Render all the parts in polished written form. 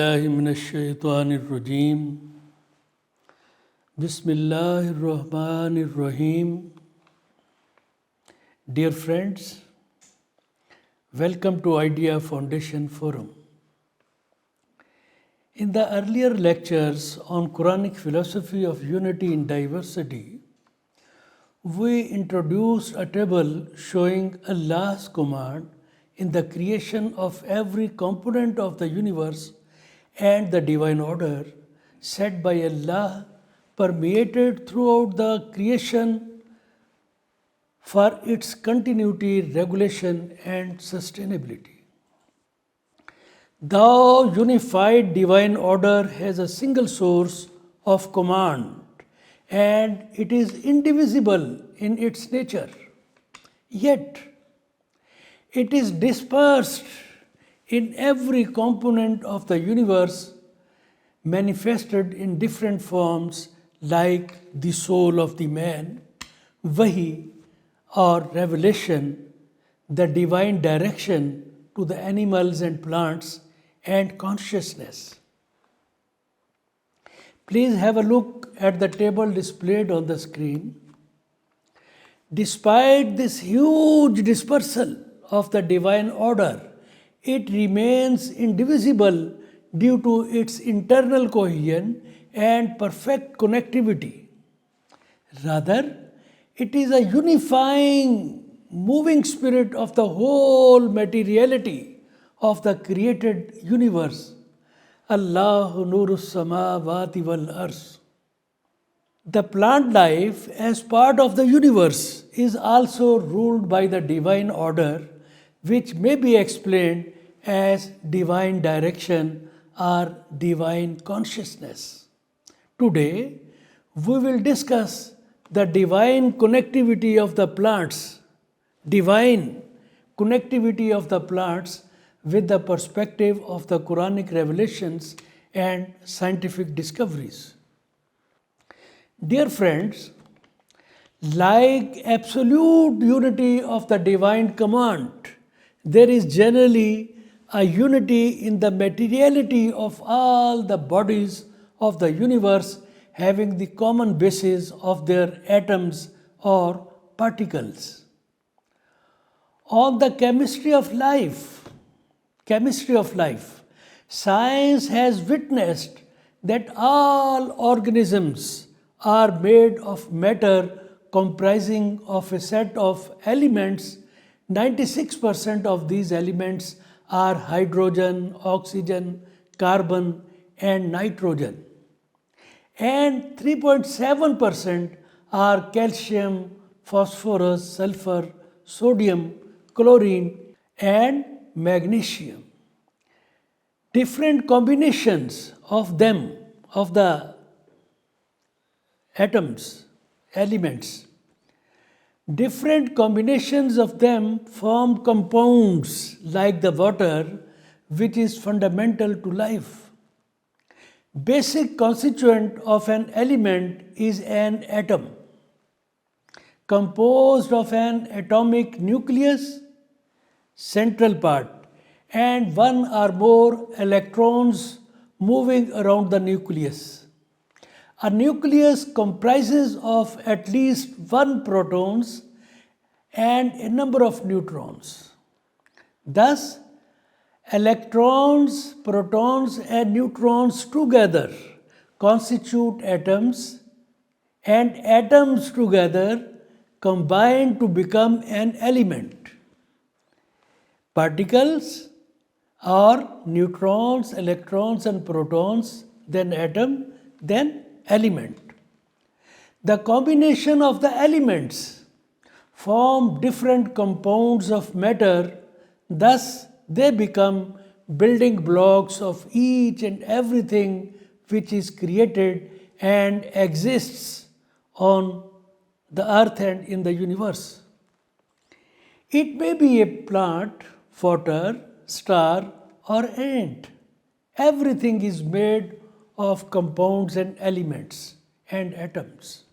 بالله من الشيطان الرجيم بسم الله الرحمن الرحيم. Dear friends, welcome to Idea Foundation Forum. In the earlier lectures on Quranic philosophy of unity in diversity, we introduced a table showing Allah's command in the creation of every component of the universe and the divine order set by Allah permeated throughout the creation for its continuity, regulation, and sustainability. The unified divine order has a single source of command and it is indivisible in its nature. Yet, it is dispersed in every component of the universe, manifested in different forms like the soul of the man, wahi or revelation, the divine direction to the animals and plants, and consciousness. Please have a look at the table displayed on the screen. Despite this huge dispersal of the divine order, it remains indivisible due to its internal cohesion and perfect connectivity. Rather, it is a unifying, moving spirit of the whole materiality of the created universe. Allahu nurus samawati wal ars. The plant life as part of the universe is also ruled by the divine order, which may be explained as divine direction or divine consciousness. Today, we will discuss the divine connectivity of the plants, with the perspective of the Quranic revelations and scientific discoveries. Dear friends, like absolute unity of the divine command, there is generally a unity in the materiality of all the bodies of the universe having the common basis of their atoms or particles. On the chemistry of life, science has witnessed that all organisms are made of matter comprising of a set of elements. 96% of these elements are hydrogen, oxygen, carbon, and nitrogen. And 3.7% are calcium, phosphorus, sulfur, sodium, chlorine, and magnesium. Different combinations of them, of the elements, different combinations of them form compounds like the water, which is fundamental to life. Basic constituent of an element is an atom, composed of an atomic nucleus, central part, and one or more electrons moving around the nucleus. A nucleus comprises of at least one protons and a number of neutrons. Thus, electrons, protons, and neutrons together constitute atoms, and atoms together combine to become an element. Particles are neutrons, electrons, and protons, then atom, then element. The combination of the elements form different compounds of matter, thus they become building blocks of each and everything which is created and exists on the earth and in the universe. It may be a plant, water, star, or ant. Everything is made of compounds and elements and atoms.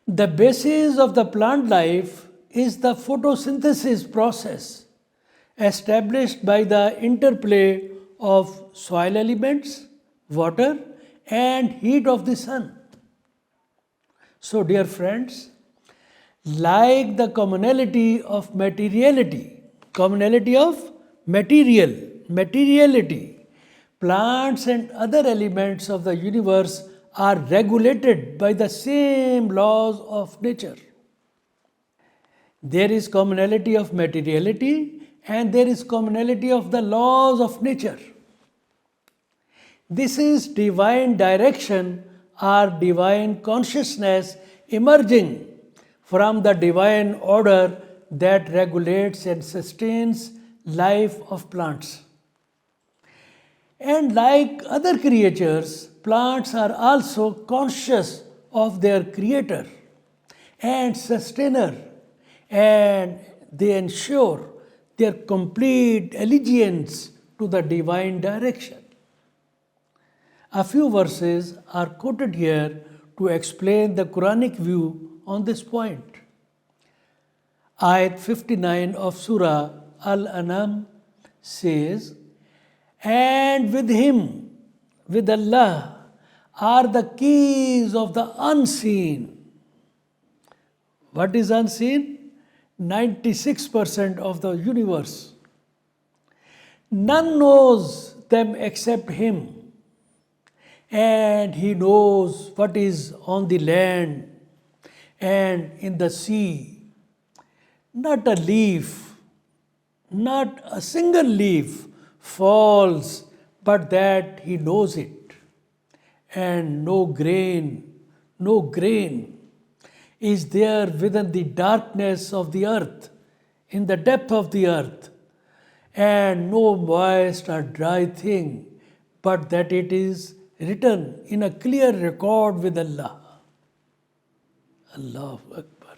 The basis of the plant life is the photosynthesis process established by the interplay of soil elements, water, and heat of the sun. So, dear friends, like the commonality of materiality, materiality, plants and other elements of the universe are regulated by the same laws of nature. There is commonality of materiality and there is commonality of the laws of nature. This is divine direction or divine consciousness emerging from the divine order that regulates and sustains life of plants. And like other creatures, plants are also conscious of their creator and sustainer, and they ensure their complete allegiance to the divine direction. A few verses are quoted here to explain the Quranic view on this point. Ayat 59 of Surah Al-An'am says, "And with Him, with Allah, are the keys of the unseen." What is unseen? 96% of the universe. None knows them except Him. And He knows what is on the land and in the sea. Not a leaf, not a single leaf falls, but that He knows it. And no grain is there within the darkness of the earth, in the depth of the earth, and no moist or dry thing, but that it is written in a clear record with Allah. Allahu Akbar.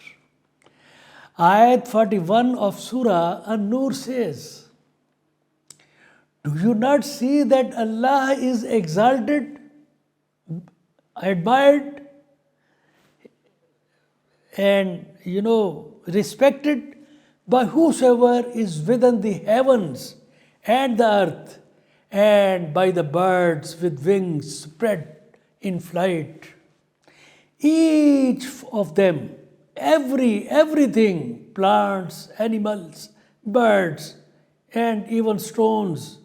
Ayat 41 of Surah An-Nur says, "Do you not see that Allah is exalted, admired, and respected by whosoever is within the heavens and the earth, and by the birds with wings spread in flight. Each of them, everything, plants, animals, birds, and even stones,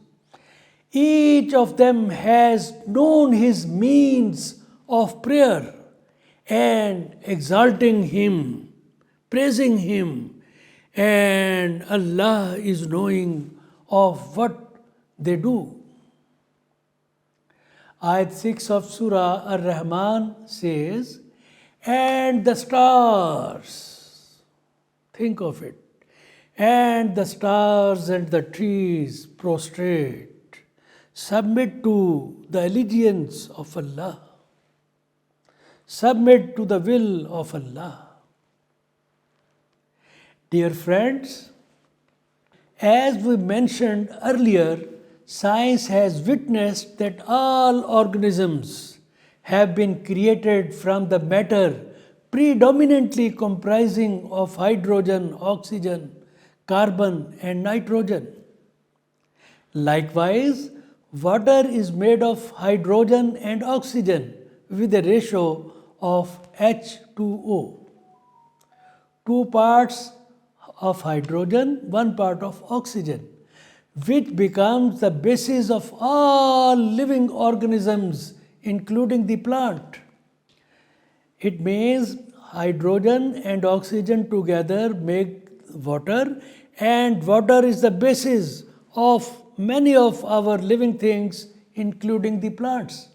each of them has known His means of prayer and exalting Him, praising Him, and Allah is knowing of what they do." Ayat 6 of Surah Ar-Rahman says, "And the stars," think of it, "and the stars and the trees prostrate, submit to the allegiance of Allah, submit to the will of Allah." Dear friends, as we mentioned earlier, science has witnessed that all organisms have been created from the matter predominantly comprising of hydrogen, oxygen, carbon, and nitrogen. Likewise, water is made of hydrogen and oxygen with a ratio of H2O. 2 parts of hydrogen, 1 part of oxygen, which becomes the basis of all living organisms, including the plant. It means hydrogen and oxygen together make water, and water is the basis of many of our living things, including the plants.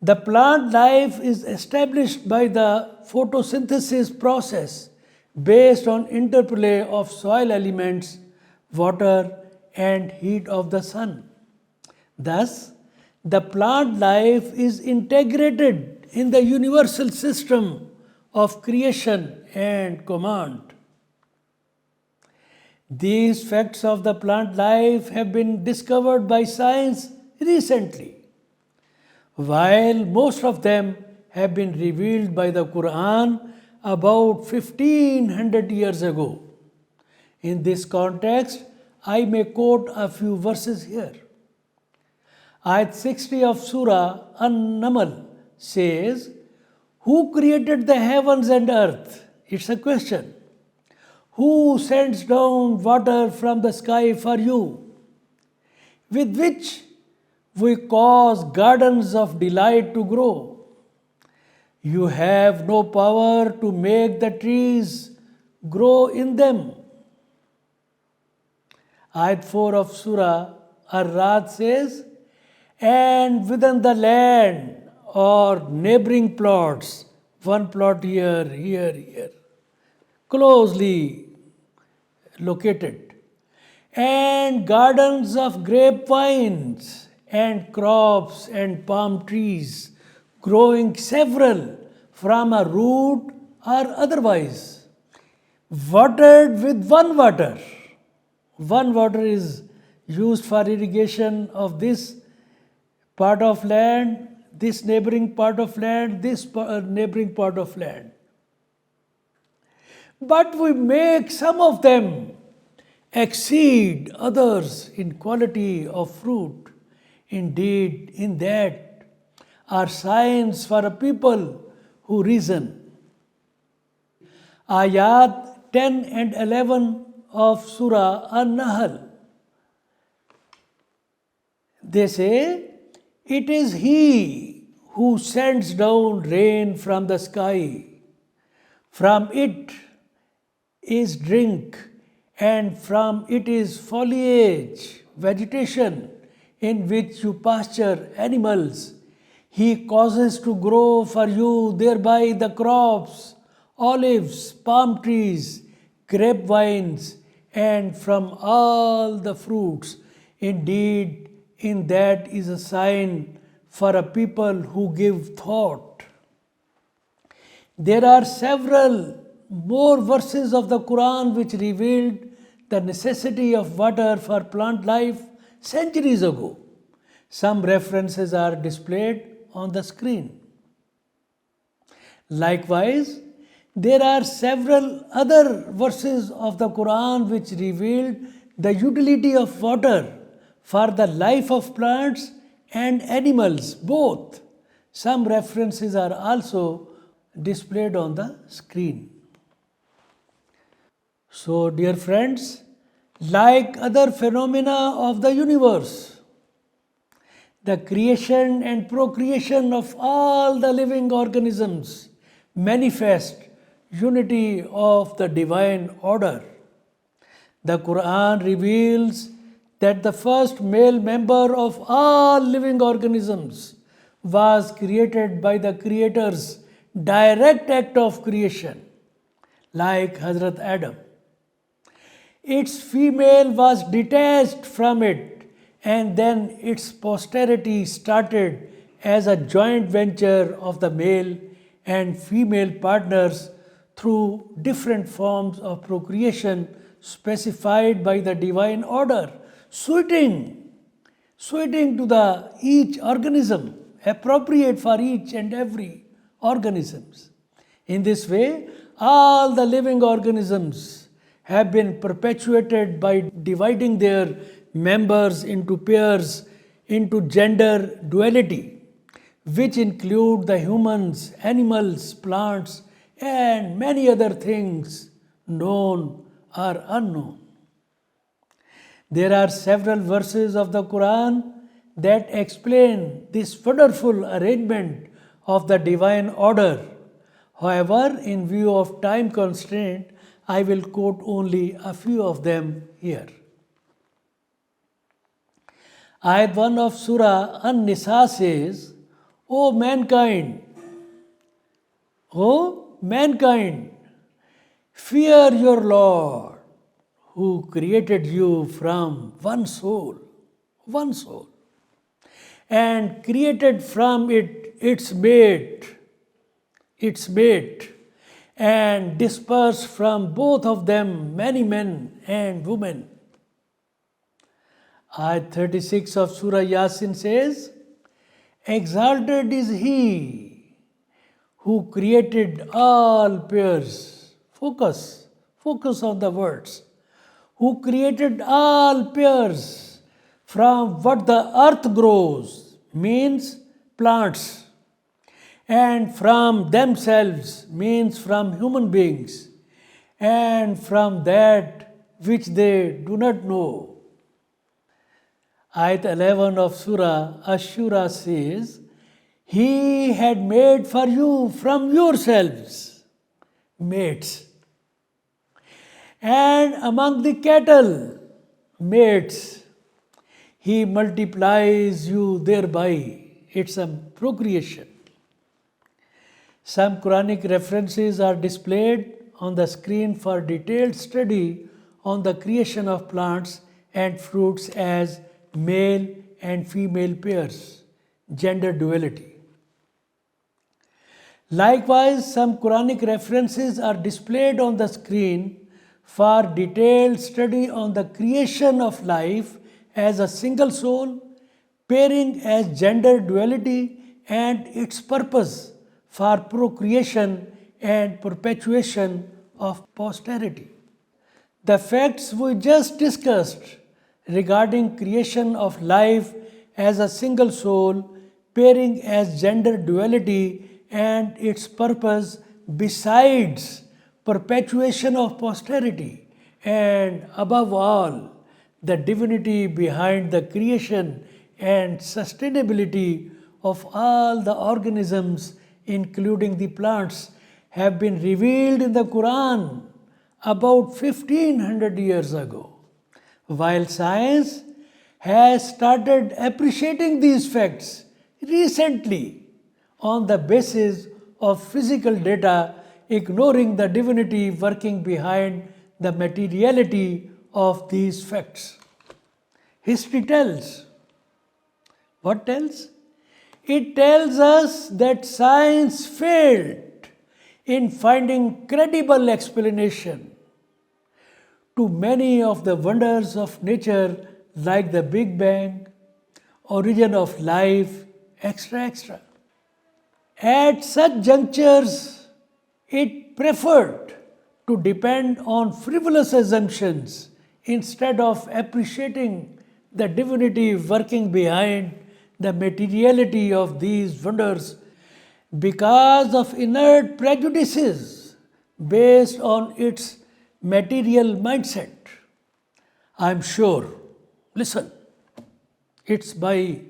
The plant life is established by the photosynthesis process based on interplay of soil elements, water, and heat of the sun. Thus, the plant life is integrated in the universal system of creation and command. These facts of the plant life have been discovered by science recently, while most of them have been revealed by the Qur'an about 1500 years ago. In this context, I may quote a few verses here. Ayat 60 of Surah An-Naml says, "Who created the heavens and earth?" It's a question. "Who sends down water from the sky for you, with which we cause gardens of delight to grow? You have no power to make the trees grow in them." Ayat 4 of Surah Ar-Ra'd says, "And within the land or neighboring plots," one plot here, closely located, "and gardens of grapevines and crops and palm trees, growing several from a root or otherwise, watered with one water." One water is used for irrigation of this part of land, this neighboring part of land, this neighboring part of land. But we make some of them exceed others in quality of fruit. Indeed, in that are signs for a people who reason. Ayat 10 and 11 of Surah An-Nahl. They say, "It is He who sends down rain from the sky. From it is drink, and from it is foliage, vegetation, in which you pasture animals. He causes to grow for you thereby the crops, olives, palm trees, grapevines, and from all the fruits. Indeed, in that is a sign for a people who give thought." There are several more verses of the Quran which revealed the necessity of water for plant life centuries ago. Some references are displayed on the screen. Likewise, there are several other verses of the Quran which revealed the utility of water for the life of plants and animals, both. Some references are also displayed on the screen. So, dear friends, like other phenomena of the universe, the creation and procreation of all the living organisms manifest unity of the divine order. The Quran reveals that the first male member of all living organisms was created by the Creator's direct act of creation, like Hazrat Adam. Its female was detached from it, and then its posterity started as a joint venture of the male and female partners through different forms of procreation specified by the divine order, suiting to the each organism, appropriate for each and every organisms. In this way, all the living organisms have been perpetuated by dividing their members into pairs into gender duality, which include the humans, animals, plants, and many other things known or unknown. There are several verses of the Quran that explain this wonderful arrangement of the divine order. However, in view of time constraint, I will quote only a few of them here. Ayat 1 of Surah An-Nisa says, O mankind, fear your Lord, who created you from one soul, and created from it its mate, and dispersed from both of them many men and women. Ayat 36 of Surah Yasin says, Exalted is He who created all pairs. Focus on the words. who created all pairs from what the earth grows, means plants, and from themselves, means from human beings, and from that which they do not know. Ayat 11 of Surah Ash-Shura says, He had made for you from yourselves mates, and among the cattle mates. He multiplies you thereby. It's a procreation. Some Quranic references are displayed on the screen for detailed study on the creation of plants and fruits as male and female pairs, gender duality. Likewise, some Quranic references are displayed on the screen for detailed study on the creation of life as a single soul, pairing as gender duality, and its purpose for procreation and perpetuation of posterity. The facts we just discussed regarding creation of life as a single soul, pairing as gender duality, and its purpose besides perpetuation of posterity, and above all, the divinity behind the creation and sustainability of all the organisms, including the plants, have been revealed in the Quran about 1500 years ago. While science has started appreciating these facts recently on the basis of physical data, ignoring the divinity working behind the materiality of these facts. History tells. What tells? It tells us that science failed in finding credible explanation to many of the wonders of nature like the Big Bang, origin of life, etc. At such junctures, it preferred to depend on frivolous assumptions instead of appreciating the divinity working behind the materiality of these wonders because of inert prejudices based on its material mindset. I'm sure, listen, it's by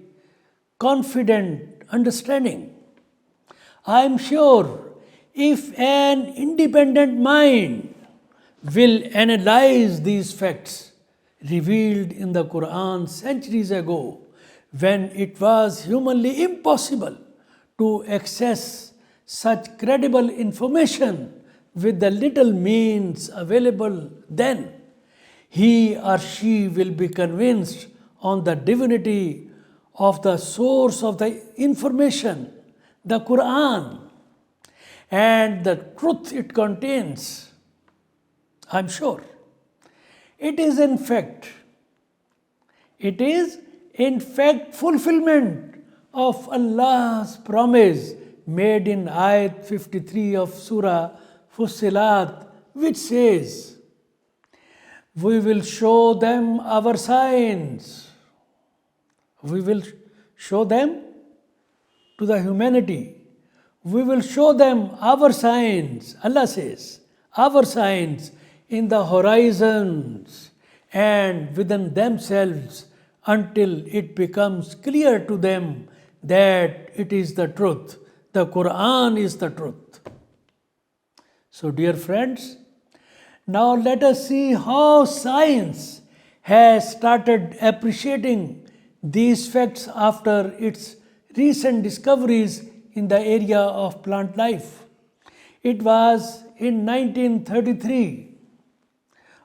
confident understanding. I'm sure if an independent mind will analyze these facts revealed in the Quran centuries ago, when it was humanly impossible to access such credible information with the little means available then, he or she will be convinced on the divinity of the source of the information, the Quran, and the truth it contains. I'm sure. It is in fact fulfillment of Allah's promise made in Ayat 53 of Surah Fussilat, which says, We will show them our signs. We will show them to the humanity. We will show them our signs, Allah says, our signs in the horizons and within themselves until it becomes clear to them that it is the truth. The Quran is the truth. So, dear friends, now let us see how science has started appreciating these facts after its recent discoveries in the area of plant life. It was in 1933.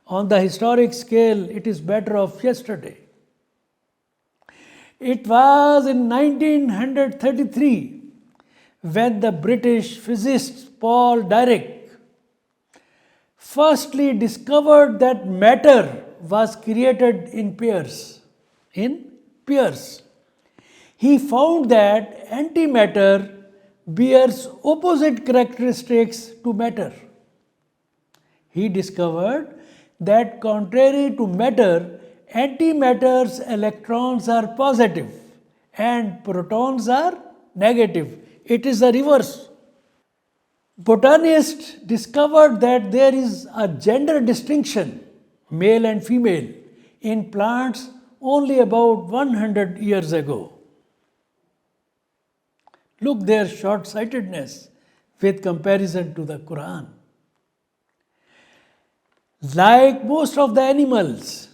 On the historic scale, it is matter of yesterday. It was in 1933 when the British physicist Paul Dirac firstly discovered that matter was created in pairs. He found that antimatter bears opposite characteristics to matter. He discovered that contrary to matter, antimatter's electrons are positive and protons are negative. It is the reverse. Botanists discovered that there is a gender distinction, male and female, in plants only about 100 years ago. Look their short-sightedness with comparison to the Quran. Like most of the animals,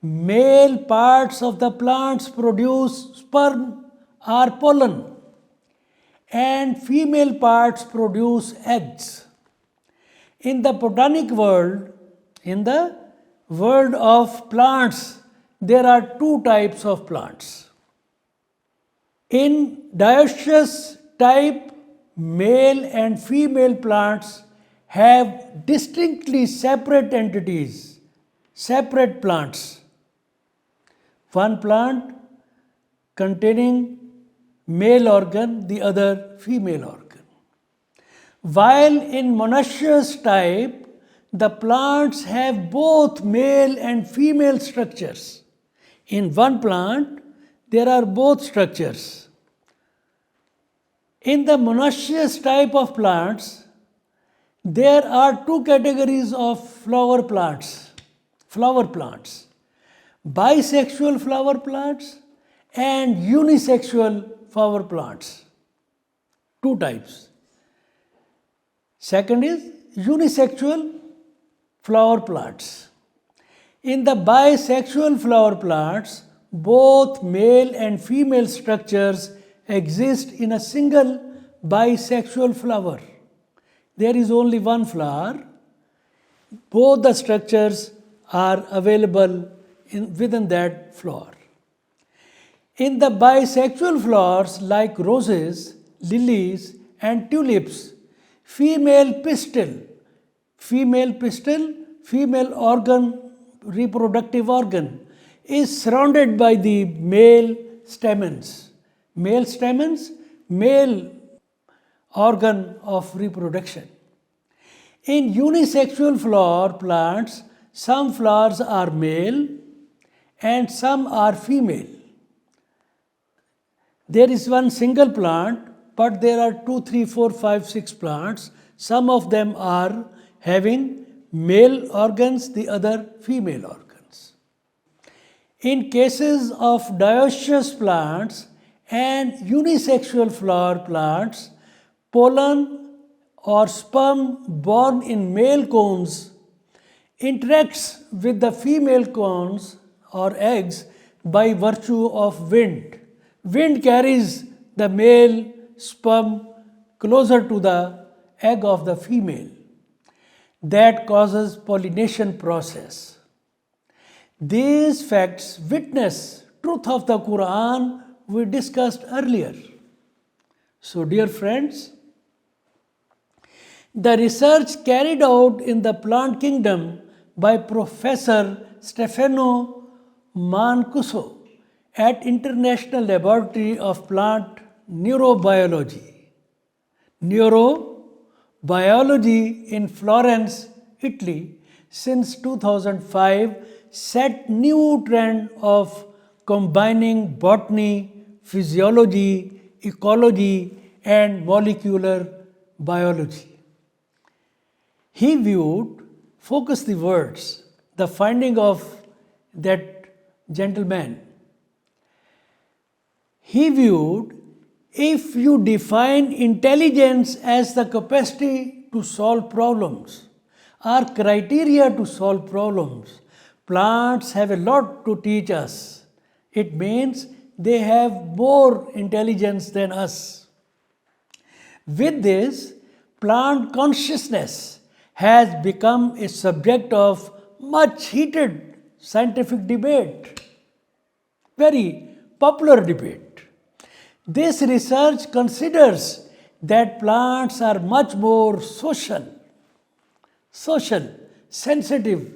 male parts of the plants produce sperm or pollen, and female parts produce eggs. In the botanic world, in the world of plants, there are two types of plants. In dioecious type, male and female plants have distinctly separate entities, separate plants. One plant containing male organ, the other female organ. While in monoecious type, the plants have both male and female structures. In one plant, there are both structures. In the monoecious type of plants, there are two categories of flower plants. Bisexual flower plants and unisexual flower plants. Two types. Second is unisexual flower plants. In the bisexual flower plants, both male and female structures exist in a single bisexual flower. There is only one flower. Both the structures are available within that flower. In the bisexual flowers like roses, lilies, and tulips, female pistil, female organ, reproductive organ, is surrounded by the male stamens. Male organ of reproduction. In unisexual flower plants, some flowers are male and some are female. There is one single plant, but there are 2, 3, 4, 5, 6 plants. Some of them are having male organs, the other female organs. In cases of dioecious plants and unisexual flower plants, pollen or sperm born in male cones interacts with the female cones or eggs by virtue of wind. Wind carries the male sperm closer to the egg of the female. That causes pollination process. These facts witness truth of the Quran we discussed earlier. So dear friends, the research carried out in the plant kingdom by Professor Stefano Mancuso at International Laboratory of Plant Neurobiology in Florence, Italy, since 2005 set new trend of combining botany, physiology, ecology, and molecular biology. He viewed, focus the words, the finding of that gentleman. He viewed, if you define intelligence as the capacity to solve problems or criteria to solve problems, plants have a lot to teach us. It means they have more intelligence than us. With this, plant consciousness has become a subject of much heated scientific debate, very popular debate. This research considers that plants are much more social, sensitive,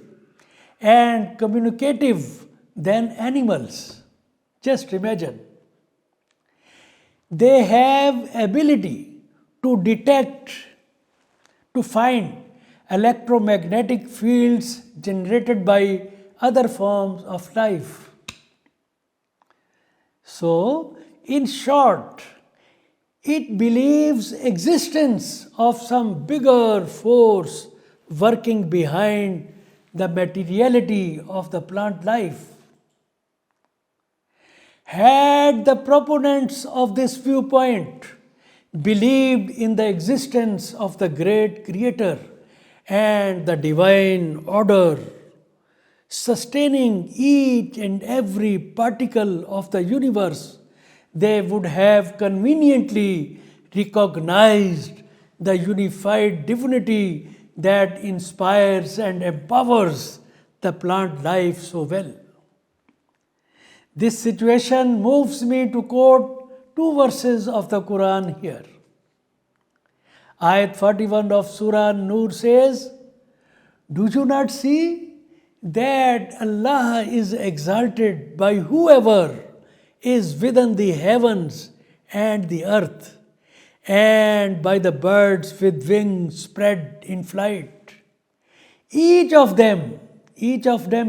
and communicative than animals. Just imagine. They have ability to detect, to find electromagnetic fields generated by other forms of life. So, in short, it believes existence of some bigger force working behind the materiality of the plant life. Had the proponents of this viewpoint believed in the existence of the great creator and the divine order, sustaining each and every particle of the universe, they would have conveniently recognized the unified divinity that inspires and empowers the plant life so well. This situation moves me to quote two verses of the Qur'an here. Ayat 41 of Surah An-Nur says, "Do you not see that Allah is exalted by whoever is within the heavens and the earth, and by the birds with wings spread in flight? Each of them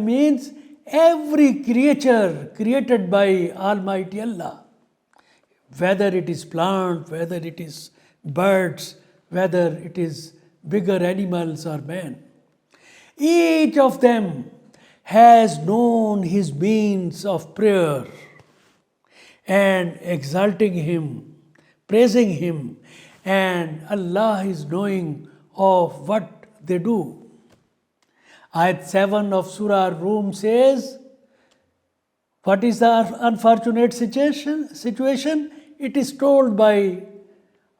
means every creature created by Almighty Allah, whether it is plant, whether it is birds, whether it is bigger animals or man. Each of them has known his means of prayer and exalting him, praising him, and Allah is knowing of what they do." Ayat 7 of Surah Rum says, what is the unfortunate situation? It is told by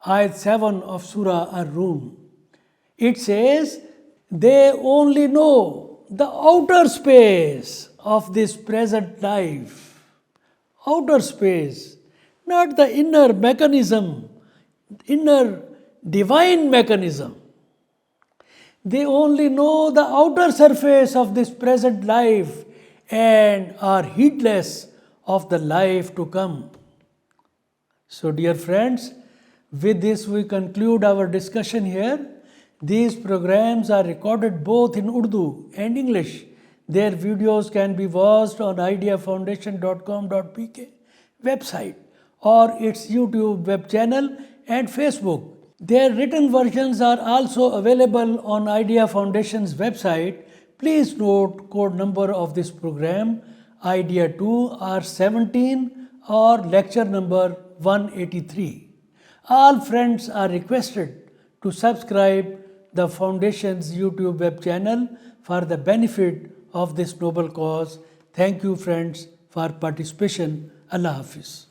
Ayat 7 of Surah Ar-Rum. It says, they only know the outer space of this present life. Outer space, not the inner mechanism, inner divine mechanism. They only know the outer surface of this present life and are heedless of the life to come. So, dear friends, with this we conclude our discussion here. These programs are recorded both in Urdu and English. Their videos can be watched on ideafoundation.com.pk website or its YouTube web channel and Facebook. Their written versions are also available on Idea Foundation's website. Please note code number of this program, Idea 2 R17 or lecture number 183. All friends are requested to subscribe the Foundation's YouTube web channel for the benefit of this noble cause. Thank you friends for participation. Allah Hafiz.